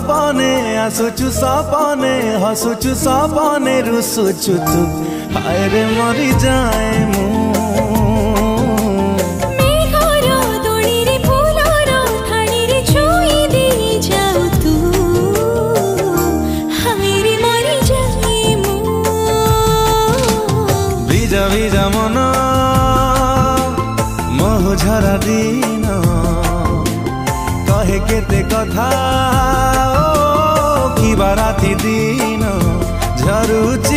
सपने आसुचु सपने हसुचु सपने रुसुचु तू हाय रे मरी जाए मु ভিজা মন মোহ ঝরা দিন কহে কেতে কথা কিবা রাতি দিন ঝরুচি